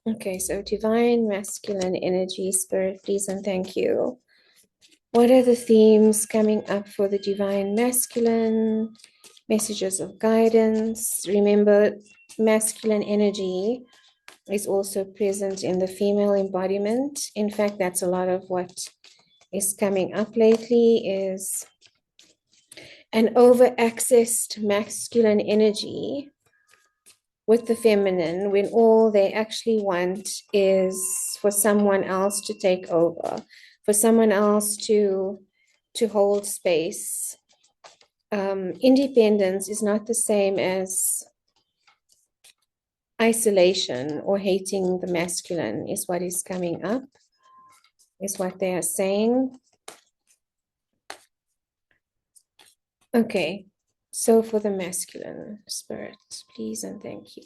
Okay, so divine masculine energy, spirit, please and thank you. What are the themes coming up for the divine masculine? Messages of guidance. Remember, masculine energy is also present in the female embodiment. In fact, that's a lot of what is coming up lately, is an over-accessed masculine energy with the feminine, when all they actually want is for someone else to take over, for someone else to hold space. Independence is not the same as isolation or hating the masculine, is what is coming up, is what they are saying. Okay, so for the masculine spirit, please and thank you.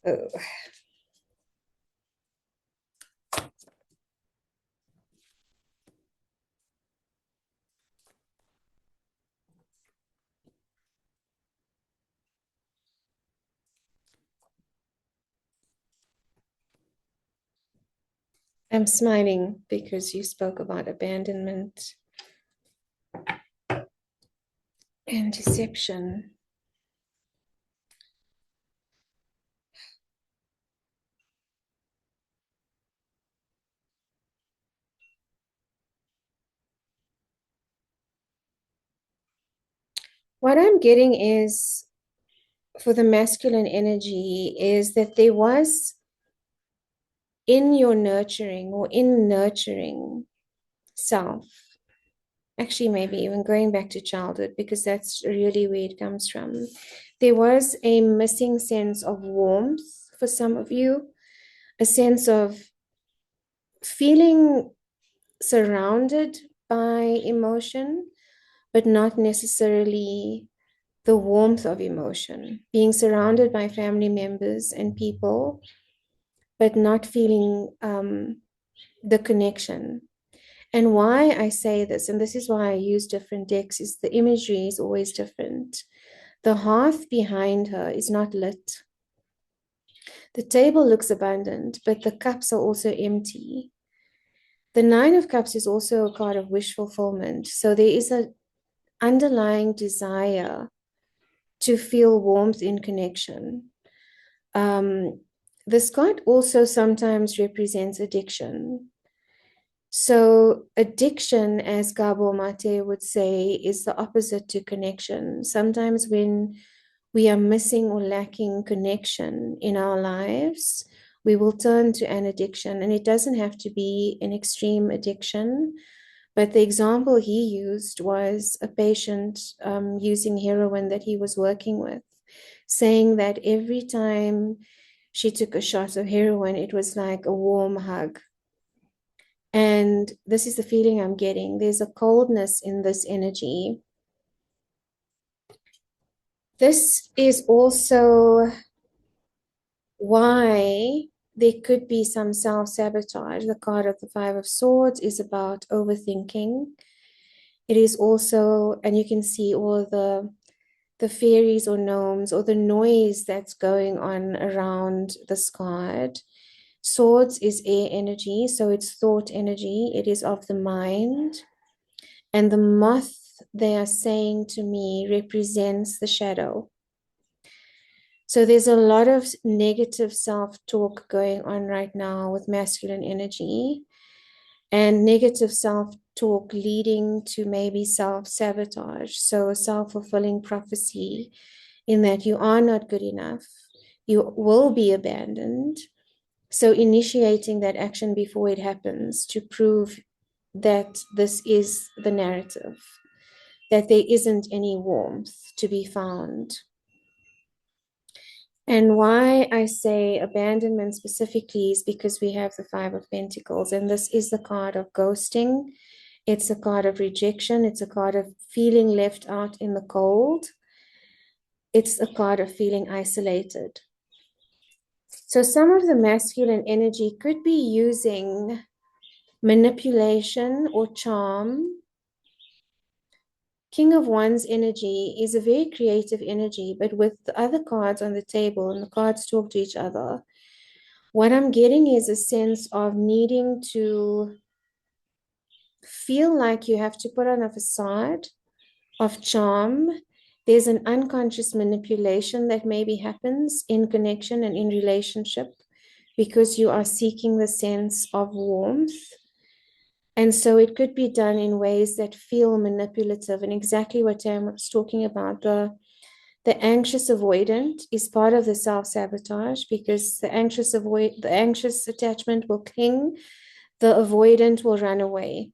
Oh. I'm smiling because you spoke about abandonment and deception. What I'm getting is, for the masculine energy, is that there was, in your nurturing or in nurturing self, actually maybe even going back to childhood, because that's really where it comes from, there was a missing sense of warmth for some of you, a sense of feeling surrounded by emotion, but not necessarily the warmth of emotion, being surrounded by family members and people, but not feeling the connection. And why I say this, and this is why I use different decks, is the imagery is always different. The hearth behind her is not lit. The table looks abundant, but the cups are also empty. The Nine of Cups is also a card of wish fulfillment. So there is an underlying desire to feel warmth in connection. This card also sometimes represents addiction. So addiction, as Gabor Mate would say, is the opposite to connection. Sometimes when we are missing or lacking connection in our lives, we will turn to an addiction. And it doesn't have to be an extreme addiction. But the example he used was a patient using heroin that he was working with, saying that every time she took a shot of heroin, it was like a warm hug. And this is the feeling I'm getting. There's a coldness in this energy. This is also why there could be some self-sabotage. The card of the Five of Swords is about overthinking. It is also, and you can see all the fairies or gnomes or the noise that's going on around this card. Swords is air energy, so it's thought energy. It is of the mind. And the moth, they are saying to me, represents the shadow. So there's a lot of negative self-talk going on right now with masculine energy, and negative self-talk leading to maybe self-sabotage. So a self-fulfilling prophecy, in that you are not good enough, you will be abandoned. So initiating that action before it happens to prove that this is the narrative, that there isn't any warmth to be found. And why I say abandonment specifically is because we have the Five of Pentacles, and this is the card of ghosting. It's a card of rejection. It's a card of feeling left out in the cold. It's a card of feeling isolated. So some of the masculine energy could be using manipulation or charm King of Wands energy is a very creative energy, but with the other cards on the table and the cards talk to each other, what I'm getting is a sense of needing to feel like you have to put on a facade of charm. There's an unconscious manipulation that maybe happens in connection and in relationship because you are seeking the sense of warmth. And so it could be done in ways that feel manipulative, and exactly what Tam was talking about. The anxious avoidant is part of the self-sabotage because the anxious attachment will cling, the avoidant will run away.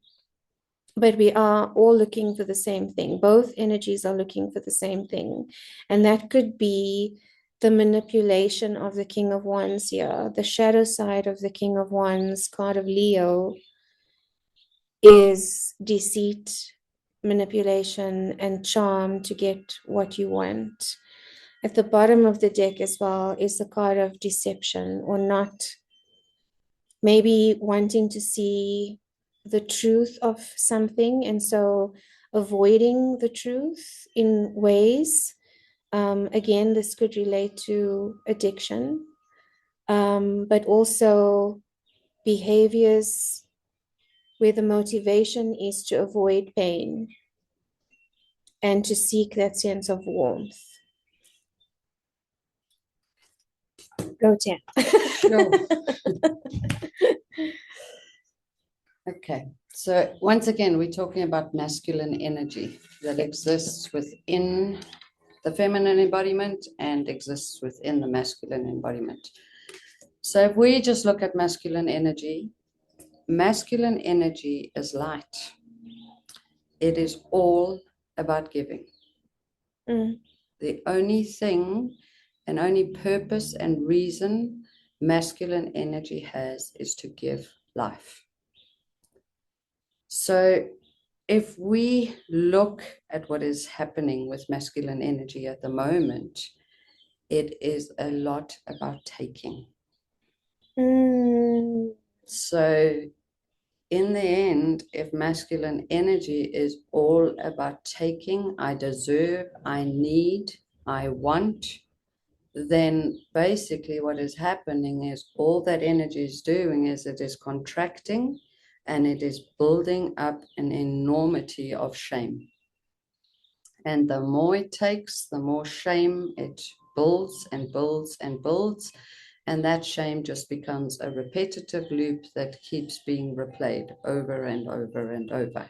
But we are all looking for the same thing. Both energies are looking for the same thing. And that could be the manipulation of the King of Wands here. The shadow side of the King of Wands, card of Leo, is deceit, manipulation, and charm to get what you want. At the bottom of the deck as well is the card of deception, or not maybe wanting to see the truth of something, and so avoiding the truth in ways. Again, this could relate to addiction, but also behaviors where the motivation is to avoid pain and to seek that sense of warmth. Go, Tam. Sure. Okay, so once again, we're talking about masculine energy that exists within the feminine embodiment and exists within the masculine embodiment. So if we just look at masculine energy is light. It is all about giving. The only thing and only purpose and reason masculine energy has is to give life. So if we look at what is happening with masculine energy at the moment, it is a lot about taking. So in the end, if masculine energy is all about taking, I deserve, I need, I want, then basically what is happening is all that energy is doing is it is contracting and it is building up an enormity of shame. And the more it takes, the more shame it builds and builds and builds. And that shame just becomes a repetitive loop that keeps being replayed over and over and over.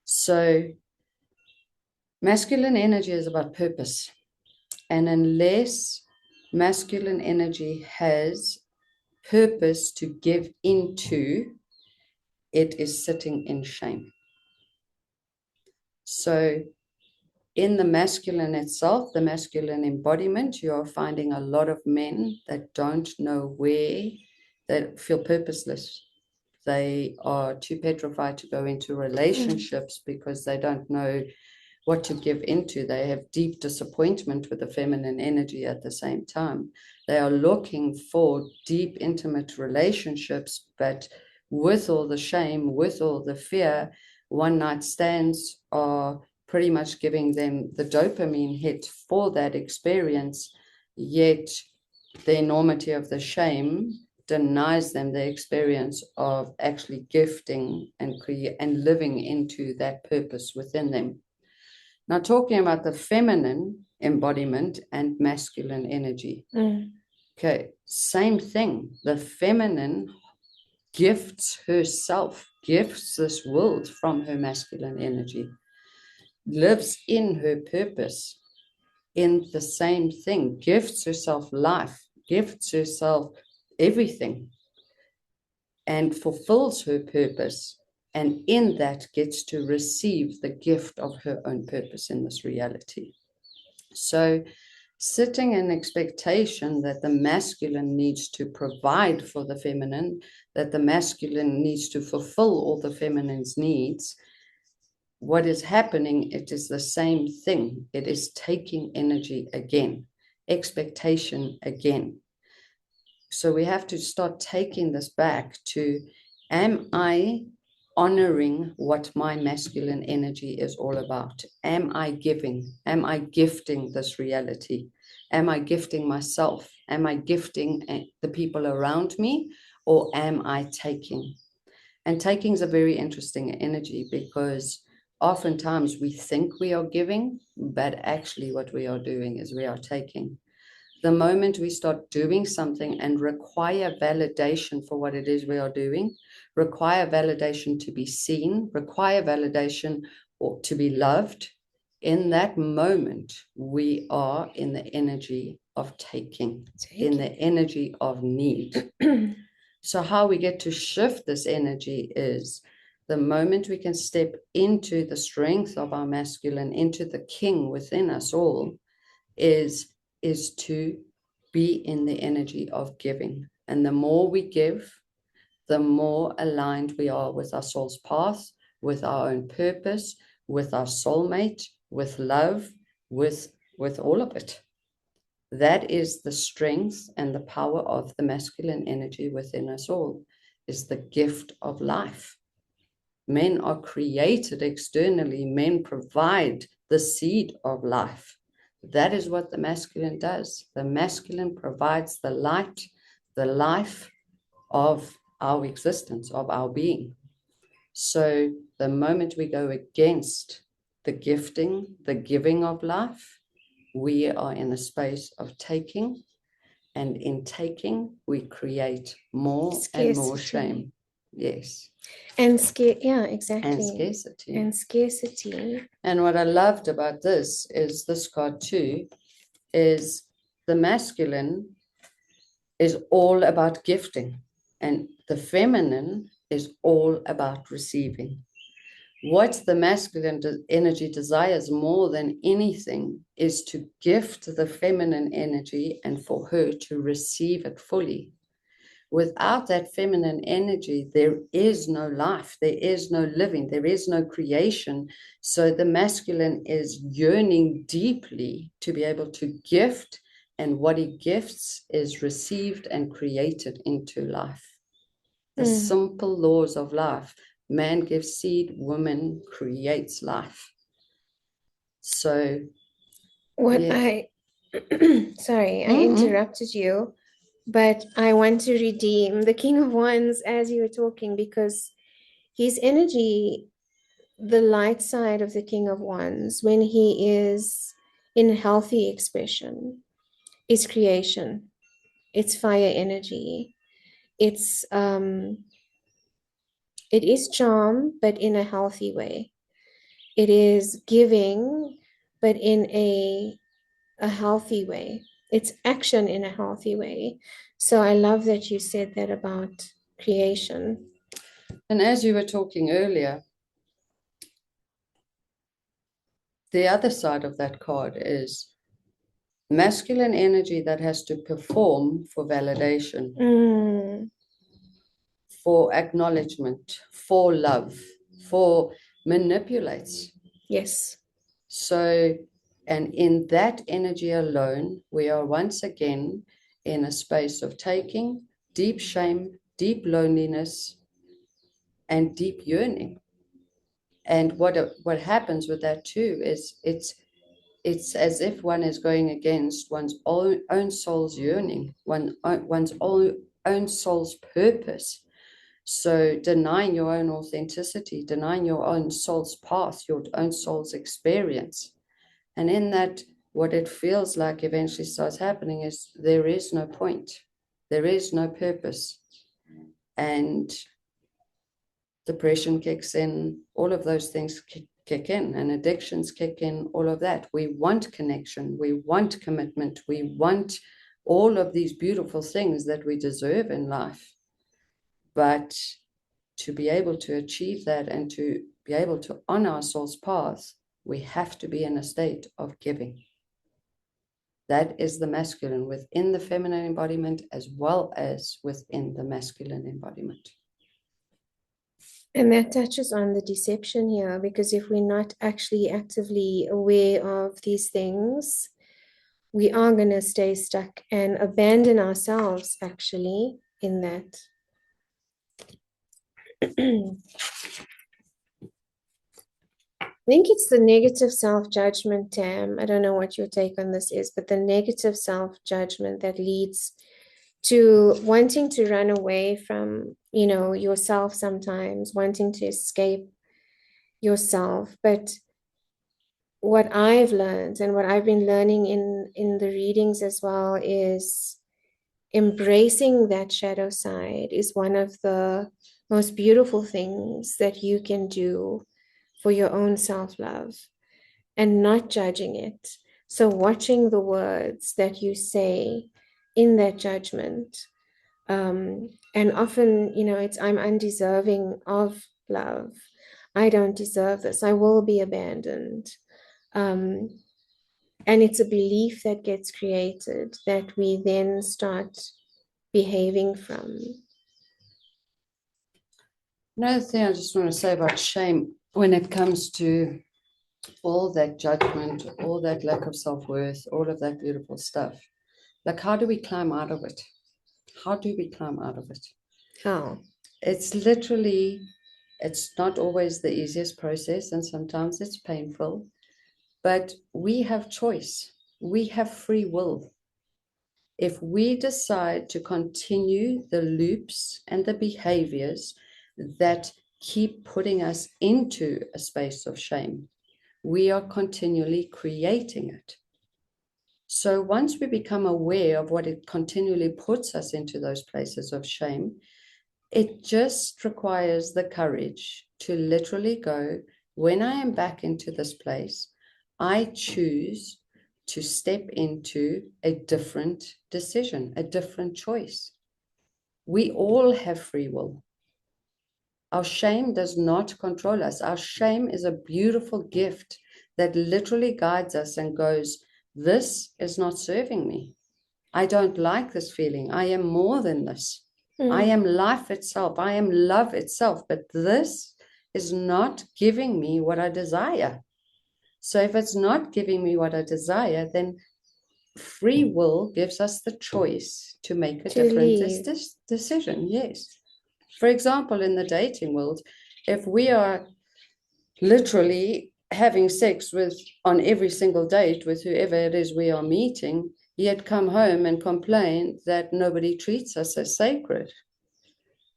So masculine energy is about purpose. And unless masculine energy has purpose to give into, it is sitting in shame. So in the masculine itself, the masculine embodiment, you're finding a lot of men that don't know where, that feel purposeless. They are too petrified to go into relationships because they don't know what to give into. They have deep disappointment with the feminine energy at the same time. They are looking for deep, intimate relationships, but with all the shame, with all the fear, one night stands are pretty much giving them the dopamine hit for that experience, yet the enormity of the shame denies them the experience of actually gifting and living into that purpose within them. Now, talking about the feminine embodiment and masculine energy. Okay, same thing. The feminine gifts herself, gifts this world from her masculine energy, lives in her purpose in the same thing, gifts herself life, gifts herself everything, and fulfills her purpose. And in that gets to receive the gift of her own purpose in this reality. So sitting in expectation that the masculine needs to provide for the feminine, that the masculine needs to fulfill all the feminine's needs, what is happening, it is the same thing. It is taking energy again, expectation again. So we have to start taking this back to, am I honoring what my masculine energy is all about. Am I giving? Am I gifting this reality? Am I gifting myself? Am I gifting the people around me? Or am I taking? And taking is a very interesting energy, because oftentimes we think we are giving, but actually what we are doing is we are taking. The moment we start doing something and require validation for what it is we are doing, require validation to be seen, require validation or to be loved, in that moment, we are in the energy of taking. In the energy of need. So how we get to shift this energy is the moment we can step into the strength of our masculine, into the king within us all, is to be in the energy of giving. And the more we give, the more aligned we are with our soul's path, with our own purpose, with our soulmate, with love, with all of it. That is the strength and the power of the masculine energy within us all, is the gift of life. Men are created externally. Men provide the seed of life. That is what the masculine does. The masculine provides the light, the life of our existence, of our being. So the moment we go against the gifting, the giving of life, we are in a space of taking. And in taking, we create more scarcity. And more shame. Yes. And yeah, exactly. And scarcity. And scarcity. And what I loved about this is this card too, is the masculine is all about gifting, and the feminine is all about receiving. What the masculine energy desires more than anything is to gift the feminine energy and for her to receive it fully. Without that feminine energy, there is no life, there is no living, there is no creation. So the masculine is yearning deeply to be able to gift, and what he gifts is received and created into life. The simple laws of life. Man gives seed, woman creates life. So what I sorry, I interrupted you, but I want to redeem the King of Wands as you were talking, because his energy, the light side of the King of Wands, when he is in healthy expression, is creation. It's fire energy. It's it is charm, but in a healthy way. It is giving, but in a healthy way. It's action in a healthy way. So I love that you said that about creation. And as you were talking earlier, the other side of that card is masculine energy that has to perform for validation, for acknowledgement, for love, for manipulates. Yes. So, and in that energy alone, we are once again in a space of taking, deep shame, deep loneliness, and deep yearning. And what happens with that too is it's as if one is going against one's own soul's yearning, one's own soul's purpose. So denying your own authenticity, denying your own soul's path, your own soul's experience. And in that, what it feels like eventually starts happening is there is no point. There is no purpose. And depression kicks in, all of those things kick in, and addictions kick in, all of that. We want connection, we want commitment, we want all of these beautiful things that we deserve in life. But to be able to achieve that and to be able to honor our soul's path, we have to be in a state of giving. That is the masculine within the feminine embodiment, as well as within the masculine embodiment. And that touches on the deception here, because if we're not actually actively aware of these things, we are going to stay stuck and abandon ourselves actually in that. I think it's the negative self-judgment, Tam. I don't know what your take on this is, but the negative self-judgment that leads to wanting to run away from, yourself sometimes, wanting to escape yourself. But what I've learned and what I've been learning in the readings as well is embracing that shadow side is one of the most beautiful things that you can do for your own self-love, and not judging it. So watching the words that you say in that judgment. And often, it's I'm undeserving of love. I don't deserve this. I will be abandoned. Um, and it's a belief that gets created that we then start behaving from. Another thing I just want to say about shame, when it comes to all that judgment, all that lack of self-worth, all of that beautiful stuff, like, how do we climb out of it? How do we climb out of it? How? It's literally, it's not always the easiest process, and sometimes it's painful, but we have choice. We have free will. If we decide to continue the loops and the behaviors that keep putting us into a space of shame, we are continually creating it. So once we become aware of what it continually puts us into those places of shame, it just requires the courage to literally go, when I am back into this place, I choose to step into a different decision, a different choice. We all have free will. Our shame does not control us. Our shame is a beautiful gift that literally guides us and goes, this is not serving me. I don't like this feeling. I am more than this. I am life itself. I am love itself. But this is not giving me what I desire. So if it's not giving me what I desire, then free will gives us the choice to make a different decision. Yes. For example, in the dating world, if we are literally having sex on every single date with whoever it is we are meeting, yet come home and complain that nobody treats us as sacred,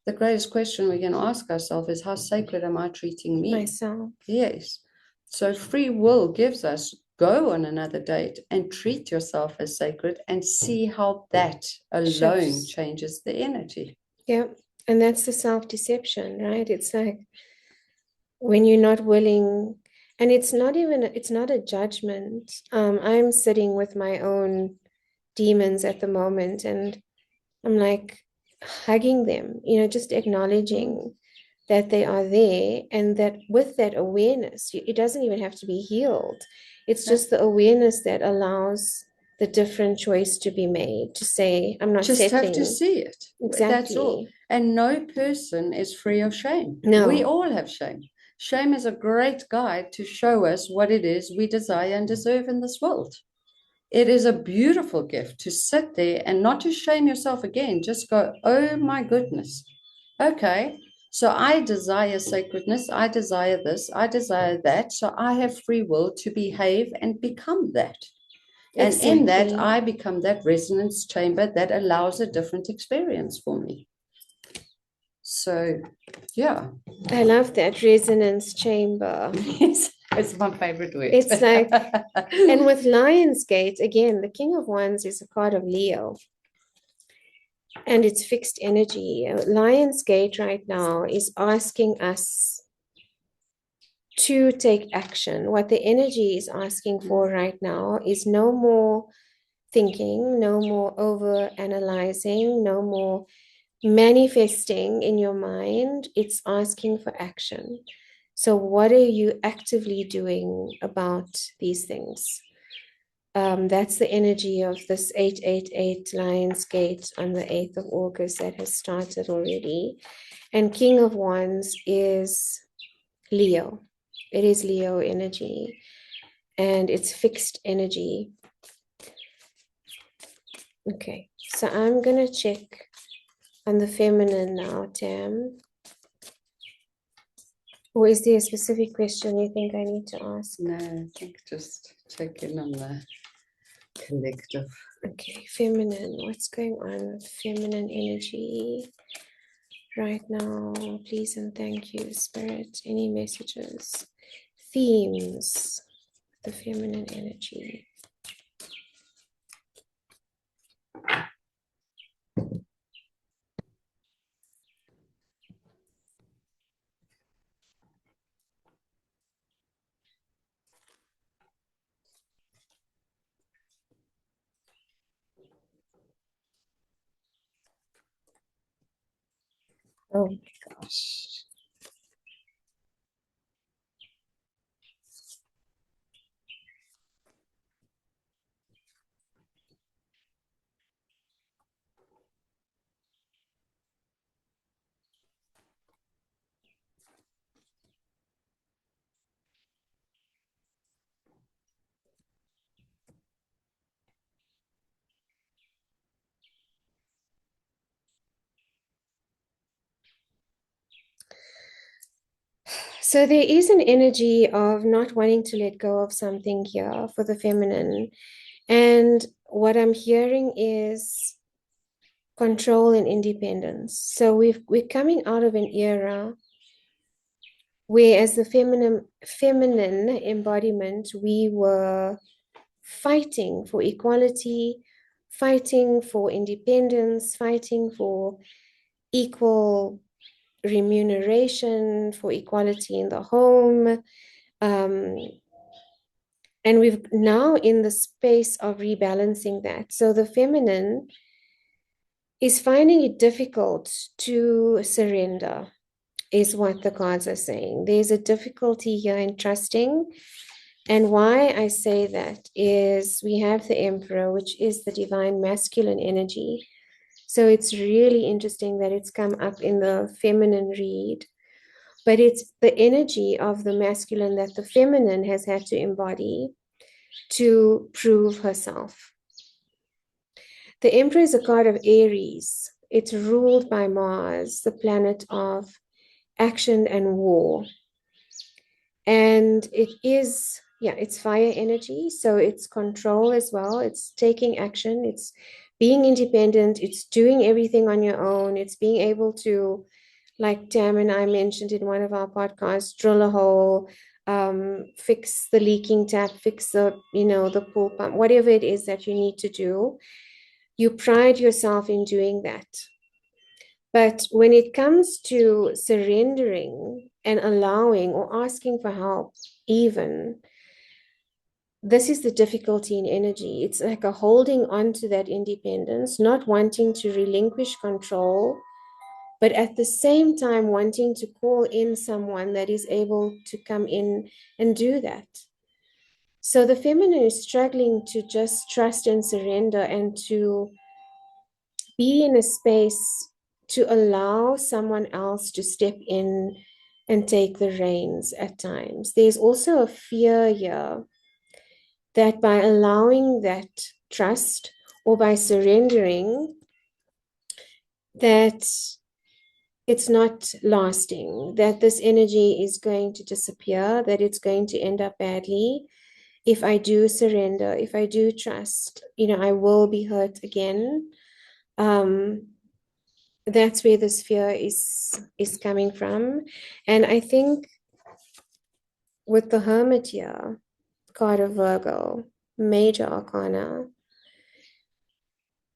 the greatest question we can ask ourselves is, how sacred am I treating me? Myself. Yes. So free will gives us, go on another date and treat yourself as sacred and see how that alone changes the energy. Yeah. And that's the self-deception, right? It's like when you're not willing, and it's not a judgment. I'm sitting with my own demons at the moment, and I'm like hugging them, just acknowledging that they are there, and that with that awareness, it doesn't even have to be healed. It's just the awareness that allows the different choice to be made, to say, I'm not just settling. Have to see it. Exactly. That's all. And no person is free of shame. No. We all have shame. Shame is a great guide to show us what it is we desire and deserve in this world. It is a beautiful gift to sit there and not to shame yourself again. Just go, oh my goodness. Okay, so I desire sacredness. I desire this. I desire that. So I have free will to behave and become that. And in that, I become that resonance chamber that allows a different experience for me. So, yeah. I love that, resonance chamber. Yes, it's my favorite word. It's like, and with Lionsgate, again, the King of Wands is a card of Leo. And it's fixed energy. Lionsgate right now is asking us to take action. What the energy is asking for right now is no more thinking, no more over analyzing, no more manifesting in your mind. It's asking for action. So what are you actively doing about these things? That's the energy of this 888 Lionsgate on the 8th of August that has started already. And King of Wands is Leo. It is Leo energy. And it's fixed energy. Okay, so I'm going to check on the feminine now, Tam. Or is there a specific question you think I need to ask? No, I think just check in on the collective. Okay, feminine. What's going on with feminine energy right now? Please and thank you, Spirit. Any messages? Themes, the feminine energy. Oh my gosh. So there is an energy of not wanting to let go of something here for the feminine. And what I'm hearing is control and independence. So we're coming out of an era where as the feminine embodiment, we were fighting for equality, fighting for independence, fighting for equal remuneration, for equality in the home. Um, and we've now in the space of rebalancing that. So the feminine is finding it difficult to surrender, is what the cards are saying. There's a difficulty here in trusting. And why I say that is we have the Emperor, which is the divine masculine energy. So it's really interesting that it's come up in the feminine read, but it's the energy of the masculine that the feminine has had to embody to prove herself. The Emperor is a card of Aries. It's ruled by Mars, the planet of action and war. And it is, yeah, it's fire energy. So it's control as well. It's taking action. It's being independent. It's doing everything on your own. It's being able to, like Tam and I mentioned in one of our podcasts, drill a hole, fix the leaking tap, fix the, the pool pump, whatever it is that you need to do. You pride yourself in doing that. But when it comes to surrendering and allowing or asking for help, even, this is the difficulty in energy. It's like a holding on to that independence, not wanting to relinquish control, but at the same time wanting to call in someone that is able to come in and do that. So the feminine is struggling to just trust and surrender and to be in a space to allow someone else to step in and take the reins at times. There's also a fear here that by allowing that trust or by surrendering, that it's not lasting, that this energy is going to disappear, that it's going to end up badly. If I do surrender, if I do trust, I will be hurt again. That's where this fear is coming from. And I think with the Hermit here, card of Virgo, major arcana,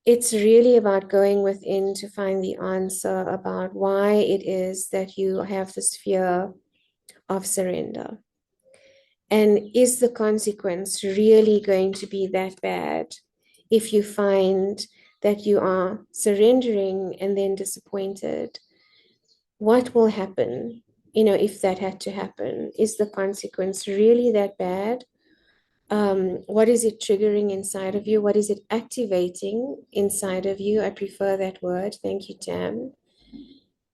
it's really about going within to find the answer about why it is that you have this fear of surrender. And is the consequence really going to be that bad if you find that you are surrendering and then disappointed? What will happen, if that had to happen? Is the consequence really that bad? What is it triggering inside of you? What is it activating inside of you? I prefer that word. Thank you, Tam.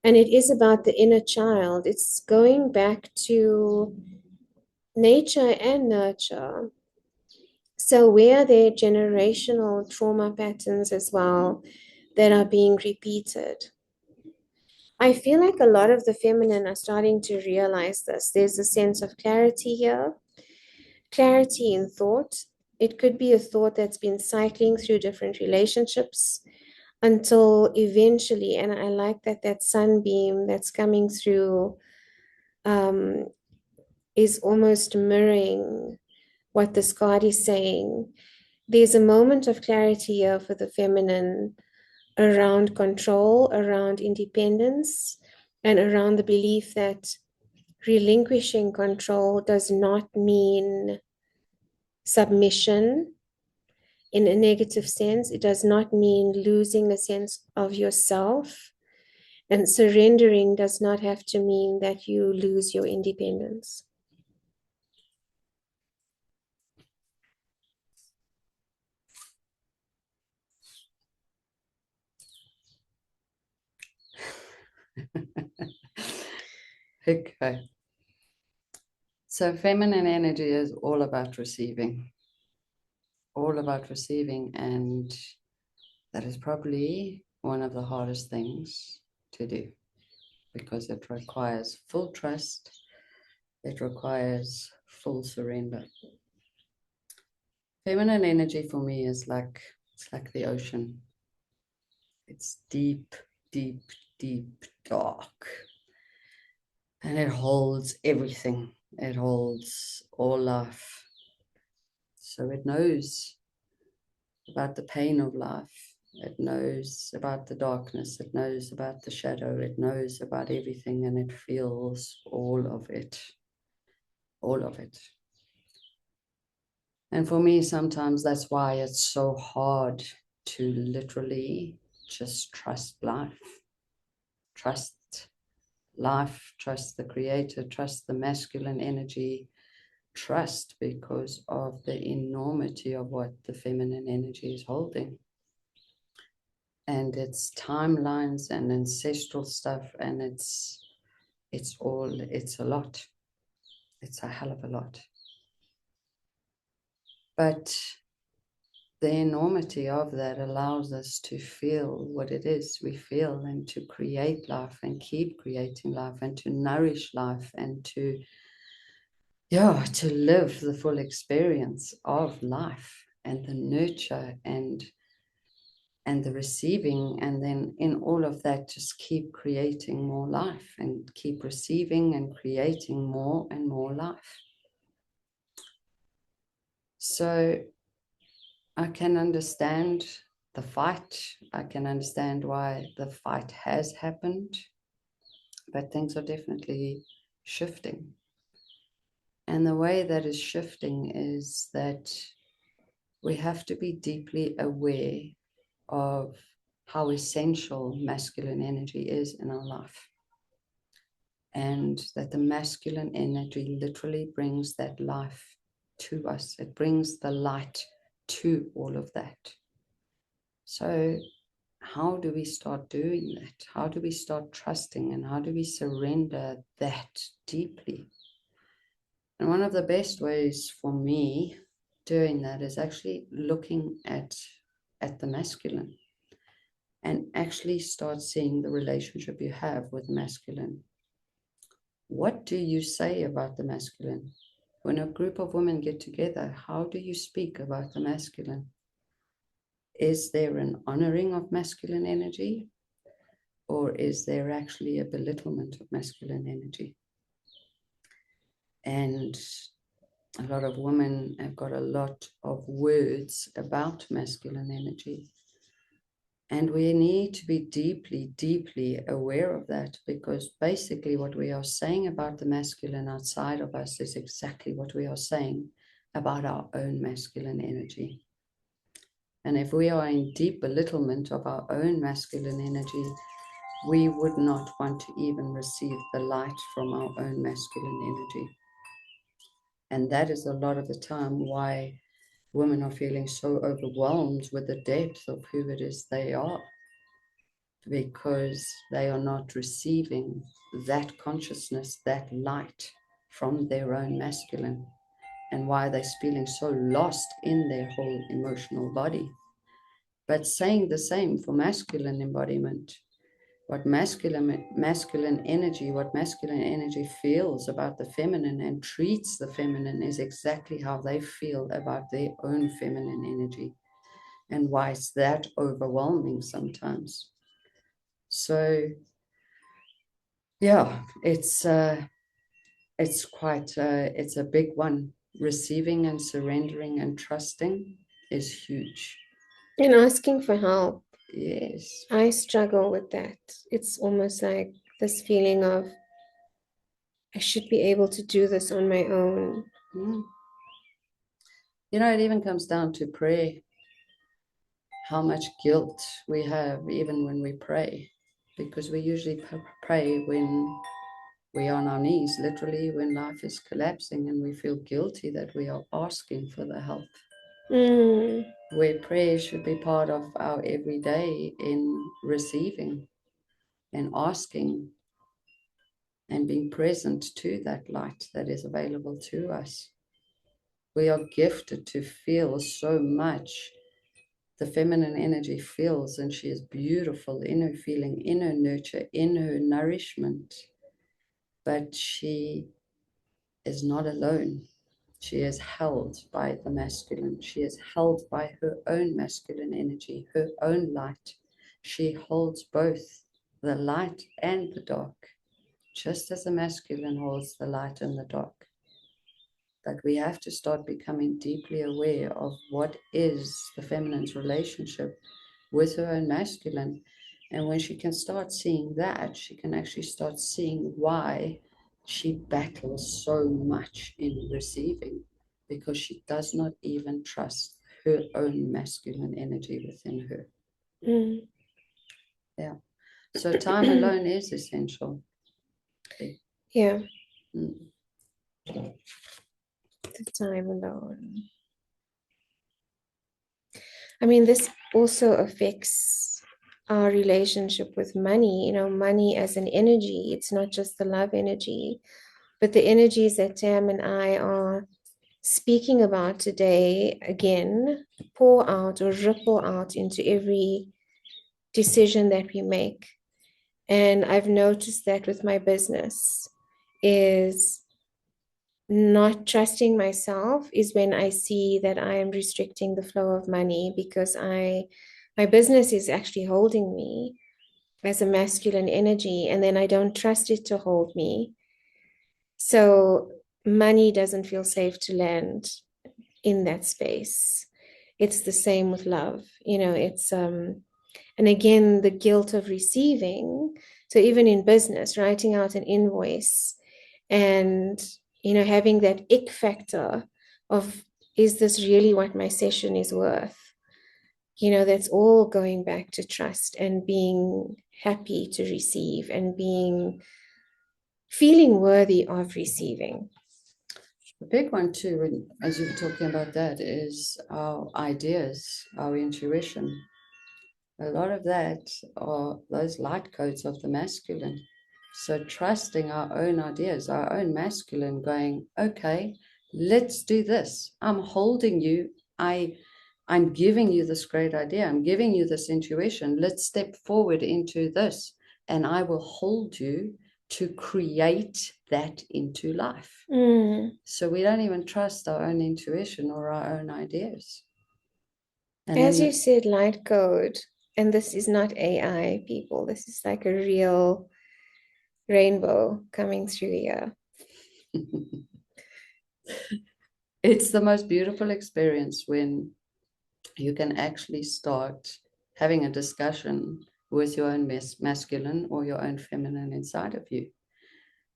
And it is about the inner child. It's going back to nature and nurture. So where there are generational trauma patterns as well that are being repeated? I feel like a lot of the feminine are starting to realize this. There's a sense of clarity here, clarity in thought. It could be a thought that's been cycling through different relationships until eventually, and I like that sunbeam that's coming through um, is almost mirroring what this card is saying. There's a moment of clarity here for the feminine around control, around independence, and around the belief that relinquishing control does not mean submission in a negative sense. It does not mean losing a sense of yourself. And surrendering does not have to mean that you lose your independence. Okay. So feminine energy is all about receiving, and that is probably one of the hardest things to do because it requires full trust, it requires full surrender. Feminine energy for me is like, it's like the ocean. It's deep, deep, deep, dark. And it holds everything. It holds all life. So it knows about the pain of life. It knows about the darkness. It knows about the shadow. It knows about everything, and it feels all of it. All of it. And for me, sometimes that's why it's so hard to literally just trust life. Trust life, trust the creator, trust the masculine energy, trust because of the enormity of what the feminine energy is holding. And it's timelines and ancestral stuff, and it's a lot. It's a hell of a lot. But the enormity of that allows us to feel what it is we feel, and to create life and keep creating life, and to nourish life, and to live the full experience of life, and the nurture and the receiving, and then in all of that just keep creating more life, and keep receiving and creating more and more life. So I can understand the fight. I can understand why the fight has happened, but things are definitely shifting. And the way that is shifting is that we have to be deeply aware of how essential masculine energy is in our life. And that the masculine energy literally brings that life to us. It brings the light to all of that. So how do we start doing that? How do we start trusting, and how do we surrender that deeply? And one of the best ways for me doing that is actually looking at the masculine, and actually start seeing the relationship you have with masculine. What do you say about the masculine? When a group of women get together, how do you speak about the masculine? Is there an honoring of masculine energy, or is there actually a belittlement of masculine energy? And a lot of women have got a lot of words about masculine energy. And we need to be deeply, deeply aware of that, because basically what we are saying about the masculine outside of us is exactly what we are saying about our own masculine energy. And if we are in deep belittlement of our own masculine energy, we would not want to even receive the light from our own masculine energy. And that is a lot of the time why women are feeling so overwhelmed with the depth of who it is they are, because they are not receiving that consciousness, that light from their own masculine, and why they're feeling so lost in their whole emotional body. But saying the same for masculine embodiment, what masculine energy feels about the feminine and treats the feminine is exactly how they feel about their own feminine energy, and why it's that overwhelming sometimes. So yeah, it's quite it's a big one. Receiving and surrendering and trusting is huge. And asking for help. Yes. I struggle with that. It's almost like this feeling of I should be able to do this on my own. Mm. You know, it even comes down to prayer. How much guilt we have even when we pray, because we usually pray when we're on our knees, literally when life is collapsing, and we feel guilty that we are asking for the help. Mm. Where prayer should be part of our everyday in receiving and asking and being present to that light that is available to us. We are gifted to feel so much. The feminine energy feels, and she is beautiful in her feeling, in her nurture, in her nourishment. But she is not alone. She is held by the masculine. She is held by her own masculine energy, her own light. She holds both the light and the dark, just as the masculine holds the light and the dark. But we have to start becoming deeply aware of what is the feminine's relationship with her own masculine. And when she can start seeing that, she can actually start seeing why she battles so much in receiving, because she does not even trust her own masculine energy within her. Mm. Yeah. So time alone is essential. Yeah, Mm. the time alone. I mean, this also affects our relationship with money, money as an energy. It's not just the love energy, but the energies that Tam and I are speaking about today, again, pour out or ripple out into every decision that we make. And I've noticed that with my business is not trusting myself is when I see that I am restricting the flow of money, because my business is actually holding me as a masculine energy, and then I don't trust it to hold me. So money doesn't feel safe to land in that space. It's the same with love. It's and again, the guilt of receiving. So even in business, writing out an invoice and having that ick factor of, is this really what my session is worth? That's all going back to trust and being happy to receive and feeling worthy of receiving. The big one too, as you were talking about that, is our ideas, our intuition. A lot of that are those light codes of the masculine. So trusting our own ideas, our own masculine, going, okay, let's do this. I'm holding you. I'm giving you this great idea. I'm giving you this intuition. Let's step forward into this, and I will hold you to create that into life. So we don't even trust our own intuition or our own ideas. And as you said, light code, and this is not AI, people. This is like a real rainbow coming through here. It's the most beautiful experience when you can actually start having a discussion with your own masculine or your own feminine inside of you.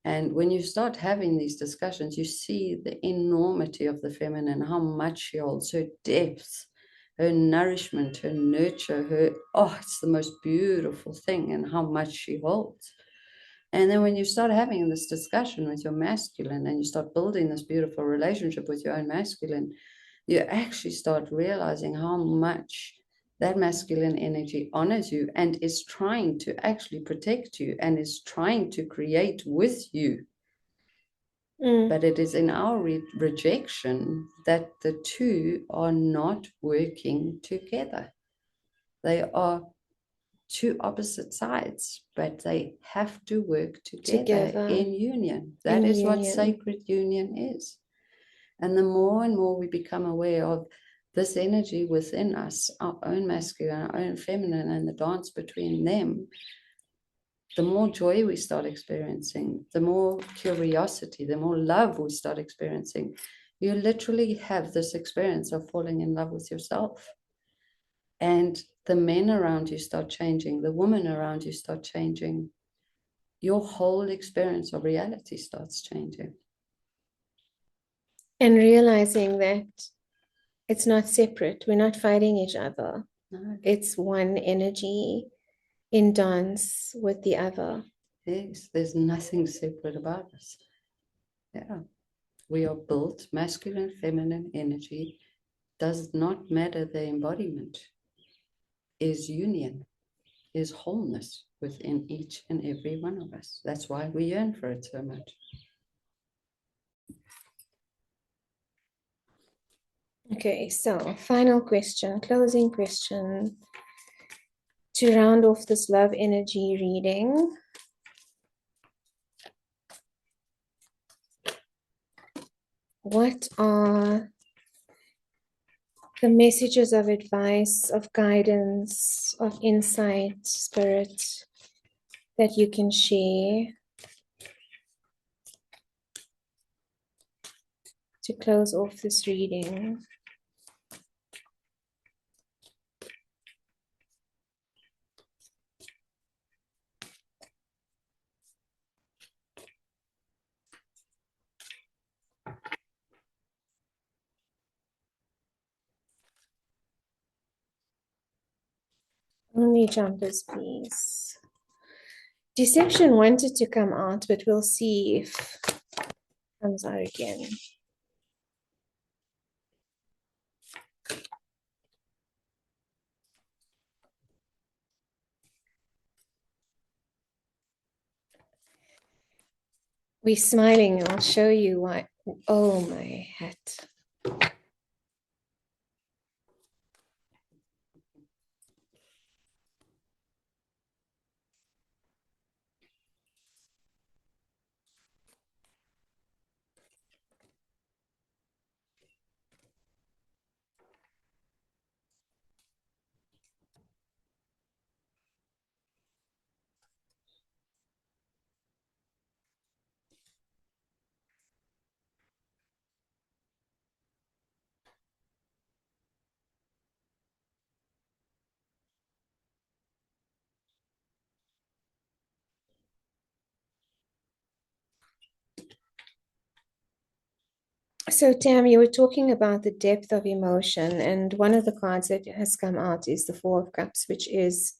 And when you start having these discussions, you see the enormity of the feminine, how much she holds, her depth, her nourishment, her nurture, it's the most beautiful thing, and how much she holds. And then when you start having this discussion with your masculine and you start building this beautiful relationship with your own masculine, you actually start realizing how much that masculine energy honors you and is trying to actually protect you and is trying to create with you. But it is in our rejection that the two are not working together. They are two opposite sides, but they have to work together Together in union. That in is what union. sacred union is. And the more and more we become aware of this energy within us, our own masculine, our own feminine, and the dance between them, the more joy we start experiencing, the more curiosity, the more love we start experiencing. You literally have this experience of falling in love with yourself. And the men around you start changing, the women around you start changing. Your whole experience of reality starts changing. And realizing that it's not separate. We're not fighting each other. No. It's one energy in dance with the other. Yes, there's nothing separate about us. Yeah. We are built, masculine, feminine energy does not matter the embodiment, is union, is wholeness within each and every one of us. That's why we yearn for it so much. Okay, so final question, closing question to round off this love energy reading. What are the messages of advice, of guidance, of insight, spirit that you can share to close off this reading? Only jumpers, please. Deception wanted to come out, but we'll see if it comes out again. We're smiling. I'll show you why. Oh, my hat. So, Tam, you were talking about the depth of emotion, and one of the cards that has come out is the Four of Cups, which is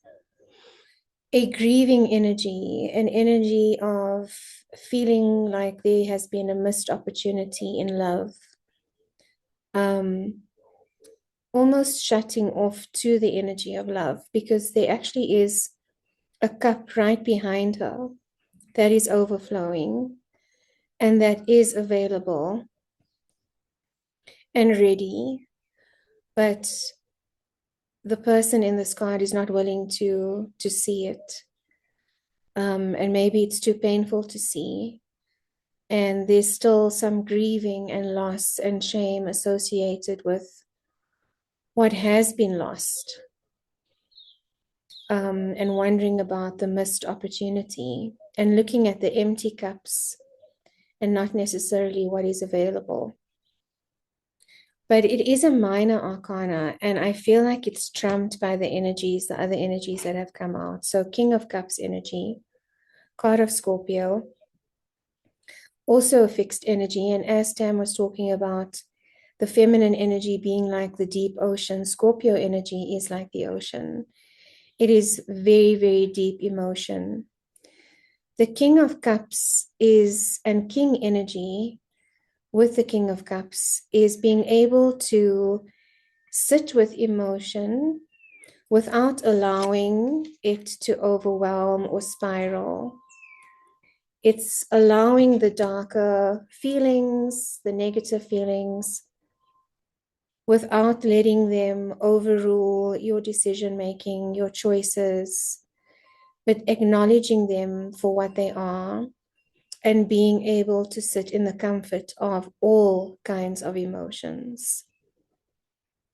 a grieving energy, an energy of feeling like there has been a missed opportunity in love, almost shutting off to the energy of love, because there actually is a cup right behind her that is overflowing and that is available and ready, but the person in this card is not willing to see it, and maybe it's too painful to see, and there's still some grieving and loss and shame associated with what has been lost, and wondering about the missed opportunity and looking at the empty cups and not necessarily what is available. But it is a minor arcana, and I feel like it's trumped by the energies, the other energies that have come out. So King of Cups energy, card of Scorpio, also a fixed energy. And as Tam was talking about the feminine energy being like the deep ocean, Scorpio energy is like the ocean. It is very, very deep emotion. The King of Cups is, and King energy with the King of Cups is being able to sit with emotion without allowing it to overwhelm or spiral. It's allowing the darker feelings, the negative feelings, without letting them overrule your decision making, your choices, but acknowledging them for what they are and being able to sit in the comfort of all kinds of emotions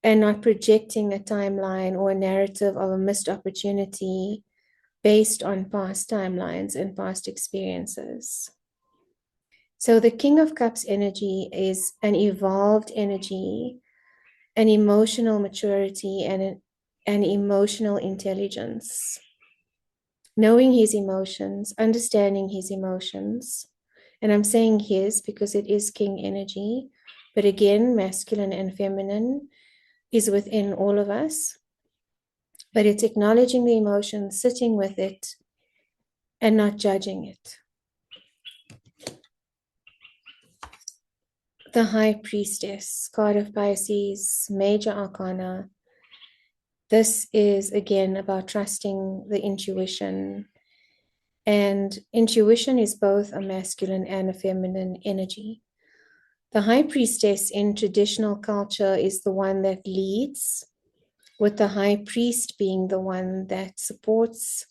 and not projecting a timeline or a narrative of a missed opportunity based on past timelines and past experiences. So the King of Cups energy is an evolved energy, an emotional maturity, and an emotional intelligence. Knowing his emotions, understanding his emotions. And I'm saying his because it is King energy. But again, masculine and feminine is within all of us. But it's acknowledging the emotion, sitting with it, and not judging it. The High Priestess, card of Pisces, Major Arcana. This is again about trusting the intuition. And intuition is both a masculine and a feminine energy. The High Priestess in traditional culture is the one that leads, with the High Priest being the one that supports.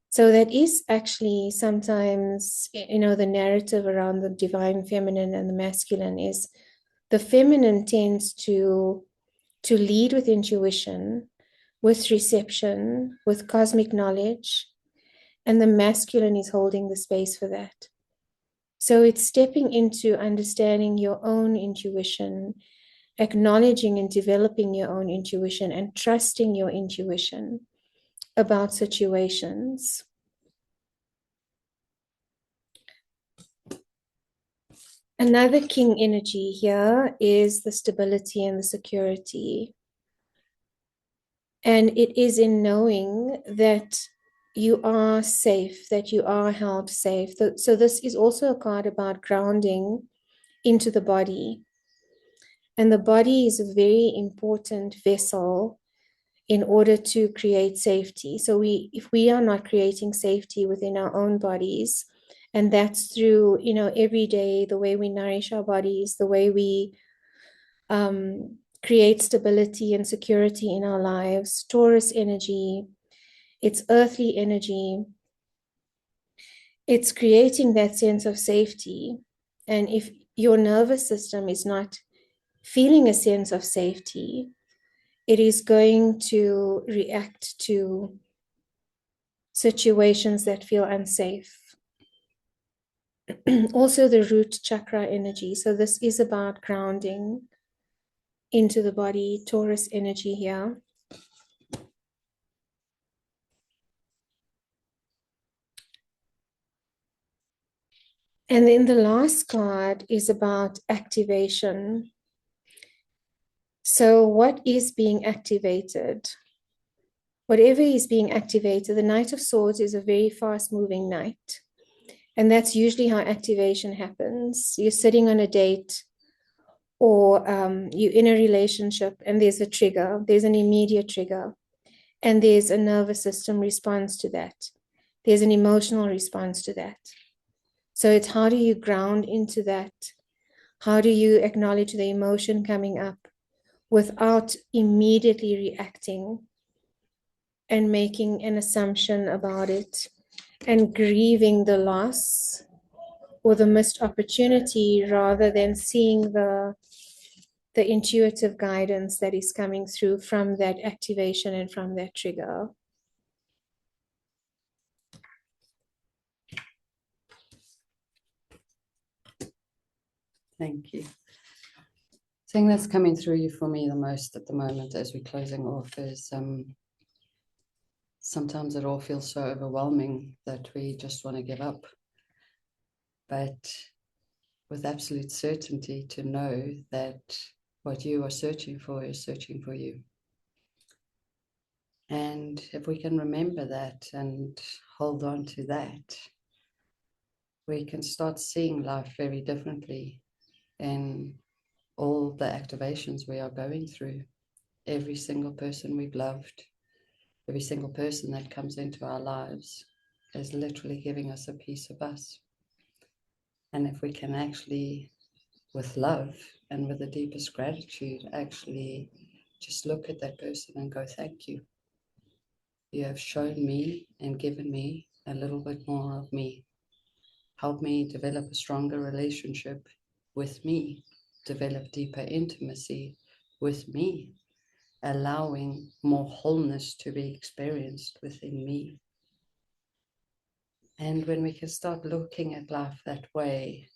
So that is actually sometimes, the narrative around the divine feminine and the masculine is the feminine tends to lead with intuition, with reception, with cosmic knowledge, and the masculine is holding the space for that. So it's stepping into understanding your own intuition, acknowledging and developing your own intuition, and trusting your intuition about situations. Another king energy here is the stability and the security. And it is in knowing that you are safe, that you are held safe. So this is also a card about grounding into the body. And the body is a very important vessel in order to create safety. So if we are not creating safety within our own bodies, and that's through, every day, the way we nourish our bodies, the way we create stability and security in our lives. Taurus energy, it's earthly energy. It's creating that sense of safety. And if your nervous system is not feeling a sense of safety, it is going to react to situations that feel unsafe. Also, the root chakra energy. So, this is about grounding into the body, Taurus energy here. And then the last card is about activation. So, what is being activated? Whatever is being activated, the Knight of Swords is a very fast moving knight. And that's usually how activation happens. You're sitting on a date or you're in a relationship and there's a trigger, there's an immediate trigger, and there's a nervous system response to that. There's an emotional response to that. So it's how do you ground into that? How do you acknowledge the emotion coming up without immediately reacting and making an assumption about it and grieving the loss or the missed opportunity rather than seeing the intuitive guidance that is coming through from that activation and from that trigger. Thank you. The thing that's coming through you for me the most at the moment as we're closing off is sometimes it all feels so overwhelming that we just want to give up. But with absolute certainty to know that what you are searching for is searching for you. And if we can remember that and hold on to that, we can start seeing life very differently in all the activations we are going through. Every single person we've loved, every single person that comes into our lives is literally giving us a piece of us. And if we can actually, with love and with the deepest gratitude, actually just look at that person and go, thank you. You have shown me and given me a little bit more of me. Help me develop a stronger relationship with me, develop deeper intimacy with me, allowing more wholeness to be experienced within me. And when we can start looking at life that way,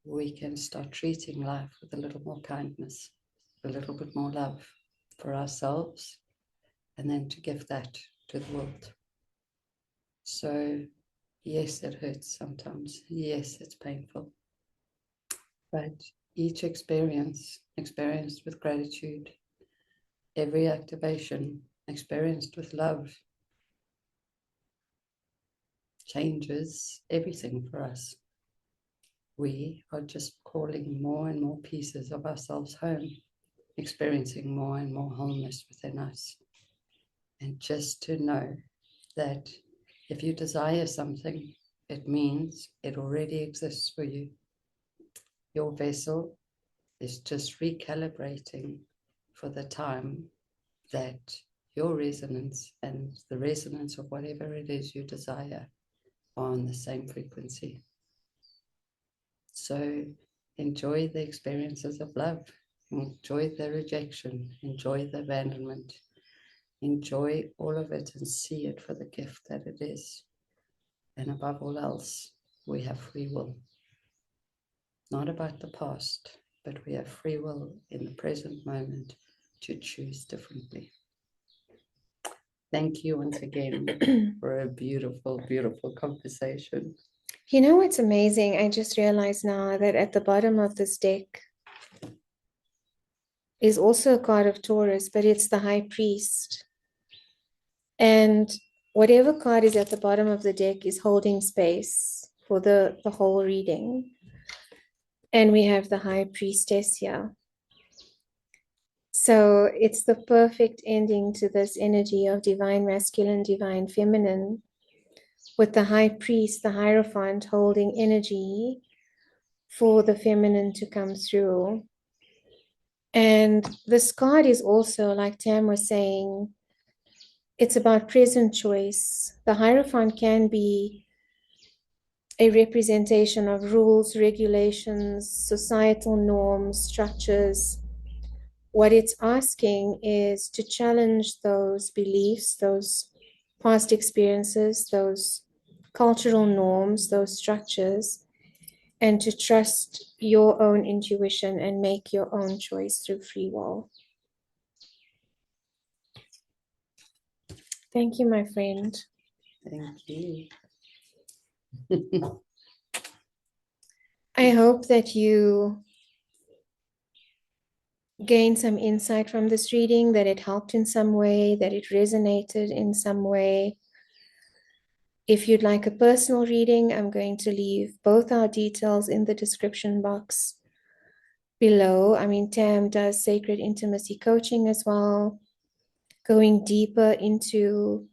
we can start treating life with a little more kindness, a little bit more love for ourselves, and then to give that to the world. So, yes, it hurts sometimes. Yes, it's painful. But each experience, experienced with gratitude, every activation, experienced with love, changes everything for us. We are just calling more and more pieces of ourselves home, experiencing more and more wholeness within us. And just to know that if you desire something, it means it already exists for you. Your vessel is just recalibrating for the time that your resonance and the resonance of whatever it is you desire are on the same frequency. So enjoy the experiences of love, enjoy the rejection, enjoy the abandonment, enjoy all of it and see it for the gift that it is. And above all else, we have free will. Not about the past, but we have free will in the present moment to choose differently. Thank you once again for a beautiful, beautiful conversation. You know what's amazing? I just realized now that at the bottom of this deck is also a card of Taurus, but it's the High Priest. And whatever card is at the bottom of the deck is holding space for the whole reading. And we have the High Priestess here. So it's the perfect ending to this energy of divine masculine, divine feminine, with the High Priest, the Hierophant, holding energy for the feminine to come through. And this card is also, like Tam was saying, it's about present choice. The Hierophant can be a representation of rules, regulations, societal norms, structures. What it's asking is to challenge those beliefs, those past experiences, those cultural norms, those structures, and to trust your own intuition and make your own choice through free will. Thank you, my friend. Thank you. I hope that you gained some insight from this reading, that it helped in some way, that it resonated in some way. If you'd like a personal reading, I'm going to leave both our details in the description box below. I mean, Tam does sacred intimacy coaching as well, going deeper into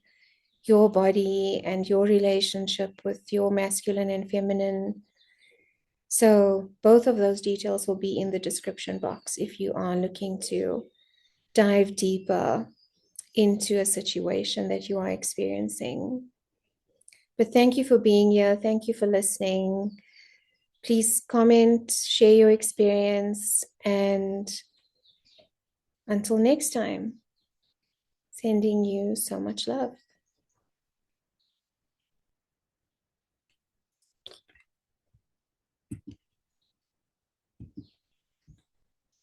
your body and your relationship with your masculine and feminine. So both of those details will be in the description box if you are looking to dive deeper into a situation that you are experiencing. But thank you for being here. Thank you for listening. Please comment, share your experience, and until next time, sending you so much love.